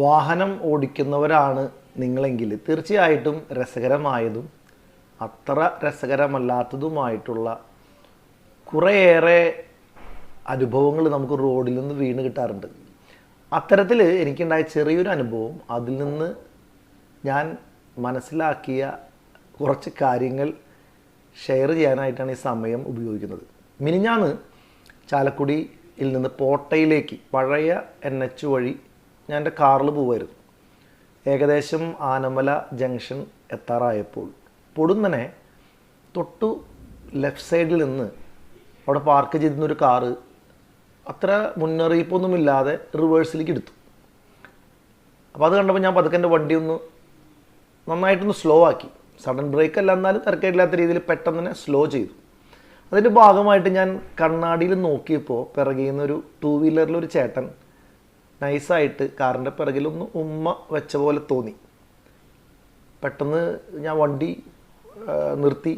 വാഹനം ഓടിക്കുന്നവരാണ് നിങ്ങളെങ്കിൽ തീർച്ചയായിട്ടും രസകരമായതും അത്ര രസകരമല്ലാത്തതുമായിട്ടുള്ള കുറേയേറെ അനുഭവങ്ങൾ നമുക്ക് റോഡിൽ നിന്ന് വീണ് കിട്ടാറുണ്ട്. അത്തരത്തിൽ എനിക്കുണ്ടായ ചെറിയൊരു അനുഭവം, അതിൽ നിന്ന് ഞാൻ മനസ്സിലാക്കിയ കുറച്ച് കാര്യങ്ങൾ ഷെയർ ചെയ്യാനായിട്ടാണ് ഈ സമയം ഉപയോഗിക്കുന്നത്. മിനിഞ്ഞാന്ന് ചാലക്കുടിയിൽ നിന്ന് പോട്ടയിലേക്ക് പഴയ NH വഴി ഞാൻ എൻ്റെ കാറിൽ പോവായിരുന്നു. ഏകദേശം ആനമല ജംഗ്ഷൻ എത്താറായപ്പോൾ പൊടുന്നനെ തൊട്ടു ലെഫ്റ്റ് സൈഡിൽ നിന്ന് അവിടെ പാർക്ക് ചെയ്തിരുന്നൊരു കാറ് അത്ര മുന്നറിയിപ്പൊന്നുമില്ലാതെ റിവേഴ്സിലേക്ക് എടുത്തു. അപ്പോൾ അത് കണ്ടപ്പോൾ ഞാൻ പതുക്കെ എൻ്റെ വണ്ടി നന്നായിട്ടൊന്ന് സ്ലോ ആക്കി. സഡൻ ബ്രേക്ക് അല്ല, എന്നാലും തിരക്കേടില്ലാത്ത രീതിയിൽ പെട്ടെന്ന് തന്നെ സ്ലോ ചെയ്തു. അതിൻ്റെ ഭാഗമായിട്ട് ഞാൻ കണ്ണാടിയിൽ നോക്കിയപ്പോൾ പിറകിൽ നിന്നൊരു 2 വീലറിലൊരു ചേട്ടൻ നൈസായിട്ട് കാറിൻ്റെ പിറകിലൊന്ന് ഉമ്മ വെച്ച പോലെ തോന്നി. പെട്ടെന്ന് ഞാൻ വണ്ടി നിർത്തി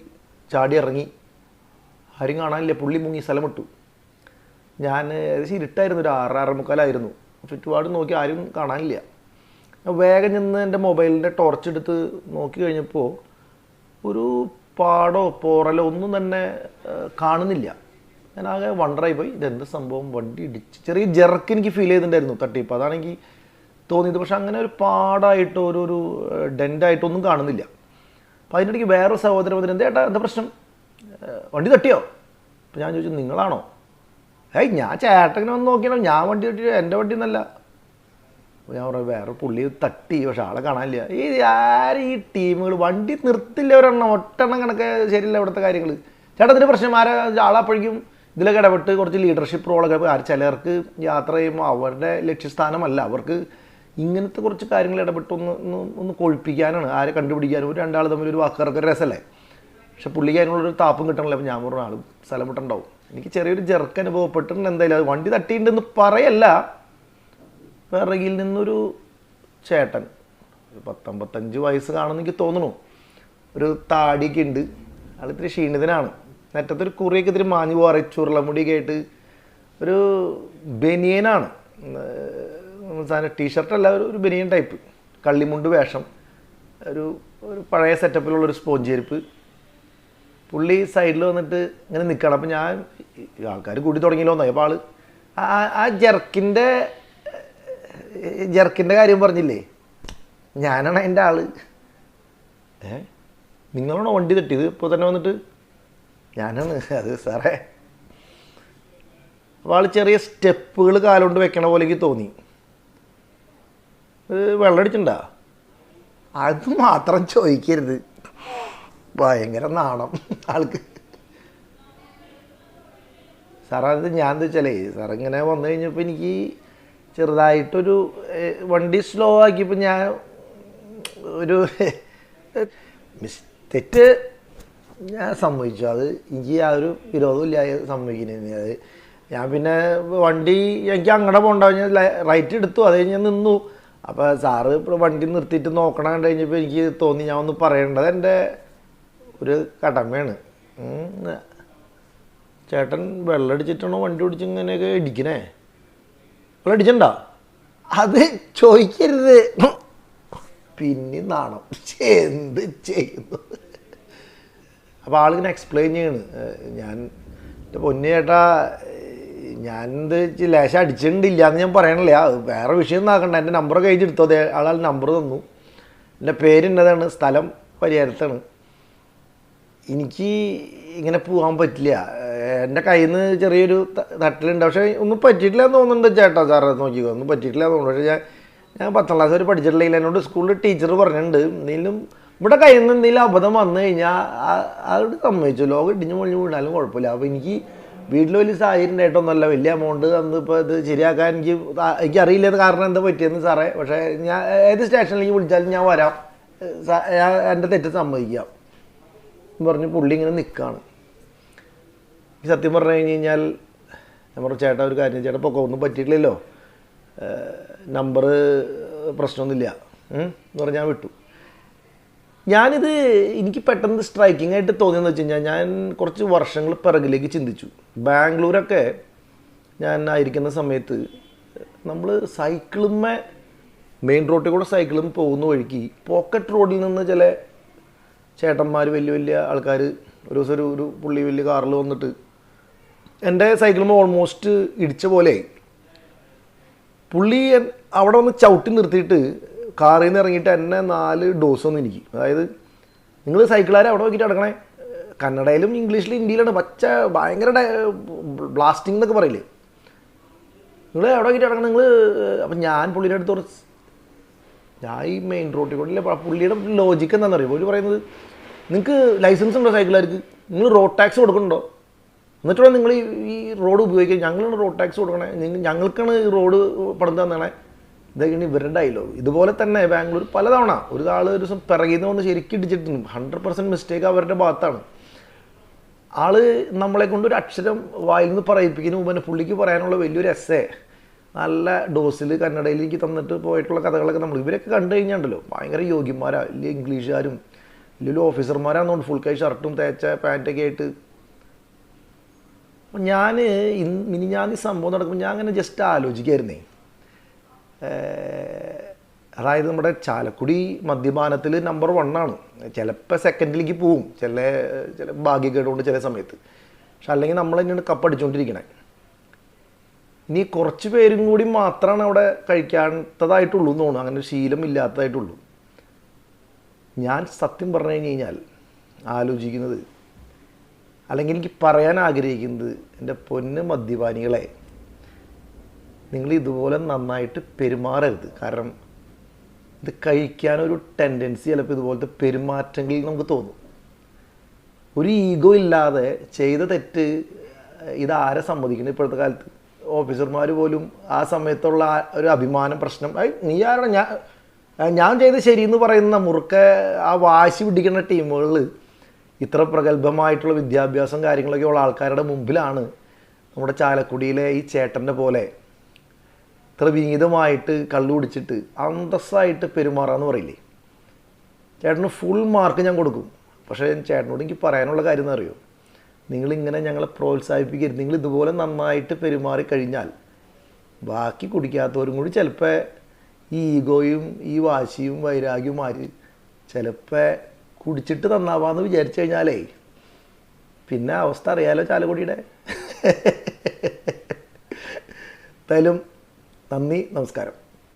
ചാടി ഇറങ്ങി. ആരും കാണാനില്ല, പുള്ളി മുങ്ങി സ്ഥലം വിട്ടു. ഞാൻ ഏകദേശം ഇരുട്ടായിരുന്നു, ഒരു 6-6:45 ചുറ്റുപാട് നോക്കി ആരും കാണാനില്ല. ഞാൻ വേഗം ചെന്ന് എൻ്റെ മൊബൈലിൻ്റെ ടോർച്ച് എടുത്ത് നോക്കി കഴിഞ്ഞപ്പോൾ ഒരു പാടോ പോറലോ ഒന്നും തന്നെ കാണുന്നില്ല. ഞാൻ ആകെ വണ്ടറായി പോയി, ഇതെന്ത് സംഭവം, വണ്ടി ഇടിച്ച് ചെറിയ ജെർക്ക് എനിക്ക് ഫീൽ ചെയ്തിട്ടുണ്ടായിരുന്നു തട്ടിയപ്പോൾ, അതാണ് എനിക്ക് തോന്നിയത്. പക്ഷെ അങ്ങനെ ഒരു പാടായിട്ടോ ഒരു ഡെൻറ്റായിട്ടോ ഒന്നും കാണുന്നില്ല. അപ്പോൾ അതിനിടയ്ക്ക് വേറെ സഹോദരൻ വന്നിട്ട് എന്താ പ്രശ്നം, വണ്ടി തട്ടിയോ? അപ്പോൾ ഞാൻ ചോദിച്ചു നിങ്ങളാണോ? ഞാൻ ചേട്ടങ്ങനെ വന്ന് നോക്കിയാണോ, ഞാൻ വണ്ടി തട്ടിയോ, എൻ്റെ വണ്ടി എന്നല്ല. അപ്പോൾ ഞാൻ പറഞ്ഞു വേറെ പുള്ളി തട്ടി, പക്ഷെ ആളെ കാണാനില്ല. ആരും ഈ ടീമുകൾ വണ്ടി നിർത്തില്ല, ഒട്ടെണ്ണം കണക്ക് ശരിയല്ല ഇവിടുത്തെ കാര്യങ്ങൾ. ചേട്ടാ ഇതിൻ്റെ പ്രശ്നം ആളപ്പോഴേക്കും ഇതിലൊക്കെ ഇടപെട്ട് കുറച്ച് ലീഡർഷിപ്പ് റോളൊക്കെ ചിലർക്ക് യാത്ര ചെയ്യുമ്പോൾ അവരുടെ ലക്ഷ്യസ്ഥാനമല്ല, അവർക്ക് ഇങ്ങനത്തെ കുറച്ച് കാര്യങ്ങൾ ഇടപെട്ട് ഒന്ന് കൊഴിപ്പിക്കാനാണ്, ആരെ കണ്ടുപിടിക്കാനും. ഒരു രണ്ടാൾ തമ്മിൽ ഒരു വാക്കുകാർക്ക് രസമല്ലേ. പക്ഷെ പുള്ളിക്ക് അതിനുള്ളൊരു താപ്പും കിട്ടണമല്ലോ. അപ്പോൾ ഞാൻ പറഞ്ഞ ആളും സ്ഥലം വിട്ടുണ്ടാവും. എനിക്ക് ചെറിയൊരു ജെർക്ക് അനുഭവപ്പെട്ടിട്ടുണ്ട്. എന്തായാലും അത് വണ്ടി തട്ടിയിട്ടുണ്ടെന്ന് പറയല്ല. പിറകിൽ നിന്നൊരു ചേട്ടൻ, ഒരു 10-55 വയസ്സ് കാണുമെന്ന് എനിക്ക് തോന്നുന്നു. ഒരു താടിയൊക്കെ ഉണ്ട്, ആളിത്തിരി ക്ഷീണിതനാണ്. നെറ്റത്തൊരു കുറിയൊക്കെ ഇത്തിരി മാഞ്ഞു പോകാറ്, ചുരുളമുടിയൊക്കെ ആയിട്ട്. ഒരു ബനിയനാണ്, ടീഷർട്ടല്ല, ഒരു ബനിയൻ ടൈപ്പ്, കള്ളിമുണ്ട് വേഷം, ഒരു പഴയ സെറ്റപ്പിലുള്ളൊരു സ്പോഞ്ച് ചെരുപ്പ്. പുള്ളി സൈഡിൽ വന്നിട്ട് ഇങ്ങനെ നിൽക്കണം. അപ്പോൾ ഞാൻ ആൾക്കാർ കൂടി തുടങ്ങിയല്ലോ എന്നായി. അപ്പോൾ ആ ജെർക്കിൻ്റെ കാര്യം പറഞ്ഞില്ലേ, ഞാനാണ് അതിൻ്റെ ആള്. നിങ്ങളാണോ വണ്ടി തട്ടിയത്? ഇപ്പോൾ തന്നെ വന്നിട്ട് ഞാനാണ്. അത് സാറേ. അപ്പോൾ ആൾ ചെറിയ സ്റ്റെപ്പുകൾ കാലുകൊണ്ട് വെക്കണ പോലെ എനിക്ക് തോന്നി. വെള്ളം അടിച്ചിട്ടുണ്ടോ? അത് മാത്രം ചോദിക്കരുത്, ഭയങ്കര നാണം ആൾക്ക്. സാറേ അത് ഞാൻ എന്താ വെച്ചാലേ, സാറിങ്ങനെ വന്നു കഴിഞ്ഞപ്പോൾ എനിക്ക് ചെറുതായിട്ടൊരു വണ്ടി സ്ലോ ആക്കിയപ്പോൾ ഞാൻ ഒരു തെറ്റ് ഞാൻ സമ്മതിച്ചു. അത് എനിക്ക് യാതൊരു വിരോധവും ഇല്ല സമ്മതിക്കുന്നത്. അത് ഞാൻ പിന്നെ വണ്ടി എനിക്ക് അങ്ങോട്ട് പോകണ്ടാവും, ഞാൻ റൈറ്റ് എടുത്തു, അത് കഴിഞ്ഞ് നിന്നു. അപ്പോൾ സാറ് ഇപ്പോൾ വണ്ടി നിർത്തിയിട്ട് നോക്കണം കണ്ടു കഴിഞ്ഞപ്പോൾ എനിക്ക് തോന്നി ഞാൻ ഒന്ന് പറയേണ്ടത് എൻ്റെ ഒരു കടമയാണ്. ചേട്ടൻ വെള്ളം അടിച്ചിട്ടാണോ വണ്ടി ഓടിച്ച് ഇങ്ങനെയൊക്കെ ഇടിക്കണേ? വെള്ളം അടിച്ചിട്ടുണ്ടോ? അത് ചോദിക്കരുത്, പിന്നെ നാണം. എന്ത് ചെയ്യുന്നു? അപ്പോൾ ആളിങ്ങനെ എക്സ്പ്ലെയിൻ ചെയ്യണ്. ഞാൻ എൻ്റെ പൊന്നു ചേട്ടാ, ഞാനെന്ത് ലേശം അടിച്ചിട്ടില്ല എന്ന് ഞാൻ പറയണില്ല, വേറെ വിഷയം നോക്കണ്ട. എൻ്റെ നമ്പറൊക്കെ കഴിച്ചെടുത്തോ. അതെ ആൾ നമ്പർ തന്നു. എൻ്റെ പേരിന്നതാണ്, സ്ഥലം പരിഹാരത്താണ്. എനിക്ക് ഇങ്ങനെ പോകാൻ പറ്റില്ല, എൻ്റെ കയ്യിൽ നിന്ന് ചെറിയൊരു തട്ടലുണ്ട്. പക്ഷേ ഒന്നും പറ്റിയിട്ടില്ല എന്ന് തോന്നുന്നുണ്ട് ചേട്ടാ. സാറേ നോക്കിക്കോ, ഒന്നും പറ്റിയിട്ടില്ല എന്ന് തോന്നുന്നു. പക്ഷേ ഞാൻ 10ാം ക്ലാസ് വരെ പഠിച്ചിട്ടില്ല. എന്നോട് സ്കൂളിൽ ടീച്ചർ പറഞ്ഞിട്ടുണ്ട്, എന്തെങ്കിലും ഇവിടെ കയ്യിൽ നിന്ന് എന്തെങ്കിലും അബദ്ധം വന്നു കഴിഞ്ഞാൽ അത് സമ്മതിച്ചു, ലോകം ഇടിഞ്ഞു പൊളിഞ്ഞു വീണാലും കുഴപ്പമില്ല. അപ്പോൾ എനിക്ക് വീട്ടിൽ വലിയ സാഹചര്യം ഉണ്ടായിട്ടൊന്നുമല്ല, വലിയ എമൗണ്ട് തന്ന് ഇപ്പോൾ ഇത് ശരിയാക്കാൻ എനിക്കറിയില്ലാത്ത കാരണം എന്താ പറ്റിയെന്ന് സാറേ. പക്ഷേ ഞാൻ ഏത് സ്റ്റേഷനിലേക്ക് വിളിച്ചാലും ഞാൻ വരാം, എൻ്റെ തെറ്റ് സമ്മതിക്കാം പറഞ്ഞ് പുള്ളി ഇങ്ങനെ നിൽക്കുകയാണ്. ഈ സത്യം പറഞ്ഞു കഴിഞ്ഞാൽ ഞാൻ പറഞ്ഞു ചേട്ടാ ഒരു കാര്യം, ചേട്ടാ പൊക്കം ഒന്നും പറ്റിയിട്ടില്ലല്ലോ, നമ്പർ പ്രശ്നമൊന്നുമില്ല എന്ന് പറഞ്ഞ് ഞാൻ വിട്ടു. ഞാനിത് എനിക്ക് പെട്ടെന്ന് സ്ട്രൈക്കിംഗ് ആയിട്ട് തോന്നിയെന്ന് വെച്ച് കഴിഞ്ഞാൽ, ഞാൻ കുറച്ച് വർഷങ്ങൾ പിറകിലേക്ക് ചിന്തിച്ചു. ബാംഗ്ലൂരൊക്കെ ഞാൻ ആയിരിക്കുന്ന സമയത്ത് നമ്മൾ സൈക്കിളുമ്മേ മെയിൻ റോഡിൽ കൂടെ സൈക്കിളും പോകുന്ന വഴിക്ക് പോക്കറ്റ് റോഡിൽ നിന്ന് ചില ചേട്ടന്മാർ, വലിയ വലിയ ആൾക്കാർ, ഒരു ദിവസം ഒരു പുള്ളി വലിയ കാറിൽ വന്നിട്ട് എൻ്റെ സൈക്കിളും ഓൾമോസ്റ്റ് ഇടിച്ച പോലെ പുള്ളി അവിടെ ഒന്ന് ചവിട്ടി നിർത്തിയിട്ട് കാറിൽ നിന്ന് ഇറങ്ങിയിട്ട് എന്നെ 4 ഡോസ് വന്നു എനിക്ക്. അതായത് നിങ്ങൾ സൈക്കിളുകാരെ അവിടെ നോക്കിയിട്ട് നടക്കണേ, കന്നഡയിലും ഇംഗ്ലീഷിലും ഹിന്ദിയിലാണ് ഭയങ്കര ബ്ലാസ്റ്റിംഗ് എന്നൊക്കെ പറയില്ലേ, നിങ്ങൾ എവിടെ നോക്കിയിട്ട് നടക്കണം നിങ്ങൾ. അപ്പം ഞാൻ പുള്ളിയുടെ അടുത്ത് ഞാൻ ഈ മെയിൻ റോഡിൽ കൂടെ പുള്ളിയുടെ ലോജിക്ക് എന്താണെന്ന് അറിയുമോ? ഒരു പറയുന്നത്, നിങ്ങൾക്ക് ലൈസൻസ് ഉണ്ടോ സൈക്കിളുകാർക്ക്, നിങ്ങൾ റോഡ് ടാക്സ് കൊടുക്കുന്നുണ്ടോ, എന്നിട്ട് വേണം നിങ്ങൾ ഈ റോഡ് ഉപയോഗിക്കുക, ഞങ്ങളാണ് റോഡ് ടാക്സ് കൊടുക്കണേ, ഞങ്ങൾക്കാണ് ഈ റോഡ് പണിത് തന്നേ. ഇതൊക്കെയാണ് ഇവരുടെ ഡയലോഗ്. ഇതുപോലെ തന്നെ ബാംഗ്ലൂർ പലതവണ ഒരു ഒരു ദിവസം പിറകിൽ നിന്ന് വന്ന് ശരിക്കും ഇടിച്ചിട്ടുണ്ട്. 100% മിസ്റ്റേക്ക് അവരുടെ ഭാഗത്താണ്. ആള് നമ്മളെ കൊണ്ട് ഒരു അക്ഷരം വായിൽ നിന്ന് പറയിപ്പിക്കുന്ന മുമ്പ് തന്നെ പുള്ളിക്ക് പറയാനുള്ള വലിയൊരു എസ്സേ നല്ല ഡോസിൽ കന്നഡയിലേക്ക് തന്നിട്ട് പോയിട്ടുള്ള കഥകളൊക്കെ നമ്മൾ ഇവരൊക്കെ കണ്ടു കഴിഞ്ഞാണ്ടല്ലോ ഭയങ്കര യോഗ്യന്മാരാ, വലിയ ഇംഗ്ലീഷുകാരും വലിയ ഓഫീസർമാരാണെന്നുകൊണ്ട് ഫുൾ കൈ ഷർട്ടും തേച്ച പാൻറ്റൊക്കെ ആയിട്ട്. അപ്പം ഞാൻ ഈ സംഭവം നടക്കുമ്പോൾ ഞാൻ അങ്ങനെ ജസ്റ്റ് ആലോചിക്കായിരുന്നേ, അതായത് നമ്മുടെ ചാലക്കുടി മദ്യപാനത്തിൽ നമ്പർ 1 ആണ്. ചിലപ്പോൾ സെക്കൻഡിലേക്ക് പോവും ചില ഭാഗ്യക്കേടുകൊണ്ട് ചില സമയത്ത്. പക്ഷെ അല്ലെങ്കിൽ നമ്മൾ തന്നെയാണ് കപ്പടിച്ചുകൊണ്ടിരിക്കണേ. ഇനി കുറച്ച് പേരും കൂടി മാത്രമാണ് അവിടെ കഴിക്കാത്തതായിട്ടുള്ളൂ എന്ന് തോന്നുന്നു, അങ്ങനെ ഒരു ശീലം ഇല്ലാത്തതായിട്ടുള്ളൂ. ഞാൻ സത്യം പറഞ്ഞു കഴിഞ്ഞാൽ ആലോചിക്കുന്നത്, അല്ലെങ്കിൽ എനിക്ക് പറയാൻ ആഗ്രഹിക്കുന്നത്, എൻ്റെ പൊന്ന് മദ്യപാനികളെ, നിങ്ങൾ ഇതുപോലെ നന്നായിട്ട് പെരുമാറരുത്. കാരണം ഇത് കഴിക്കാനൊരു ടെൻഡൻസി ചിലപ്പോൾ ഇതുപോലത്തെ പെരുമാറ്റങ്ങളിൽ നമുക്ക് തോന്നും. ഒരു ഈഗോ ഇല്ലാതെ ചെയ്ത തെറ്റ് ഇതാരെ സമ്മതിക്കുന്നത് ഇപ്പോഴത്തെ കാലത്ത്? ഓഫീസർമാർ പോലും ആ സമയത്തുള്ള ഒരു അഭിമാനം പ്രശ്നം, നീ ആരാണ് ഞാൻ ചെയ്ത് ശരിയെന്ന് പറയുന്ന മുറുക്കെ ആ വാശി പിടിക്കുന്ന ടീമുകളിൽ ഇത്ര പ്രഗത്ഭമായിട്ടുള്ള വിദ്യാഭ്യാസം കാര്യങ്ങളൊക്കെ ഉള്ള ആൾക്കാരുടെ മുമ്പിലാണ് നമ്മുടെ ചാലക്കുടിയിലെ ഈ ചേട്ടൻ്റെ പോലെ ഇത്ര വിനീതമായിട്ട് കള്ളു കുടിച്ചിട്ട് അന്തസ്സായിട്ട് പെരുമാറാന്ന് പറയില്ലേ. ചേട്ടന് ഫുൾ മാർക്ക് ഞാൻ കൊടുക്കും. പക്ഷേ ചേട്ടനോട് എനിക്ക് പറയാനുള്ള കാര്യം എന്ന് അറിയോ, നിങ്ങളിങ്ങനെ ഞങ്ങളെ പ്രോത്സാഹിപ്പിക്കരുത്. നിങ്ങൾ ഇതുപോലെ നന്നായിട്ട് പെരുമാറി കഴിഞ്ഞാൽ ബാക്കി കുടിക്കാത്തവരും കൂടി ചിലപ്പോൾ ഈ ഈഗോയും ഈ വാശിയും വൈരാഗ്യവും മാറി ചിലപ്പോൾ കുടിച്ചിട്ട് നന്നാവാന്ന് വിചാരിച്ചു കഴിഞ്ഞാലേ പിന്നെ അവസ്ഥ അറിയാലോ ചാലക്കുടിയുടെ. എന്തായാലും നന്ദി, നമസ്കാരം.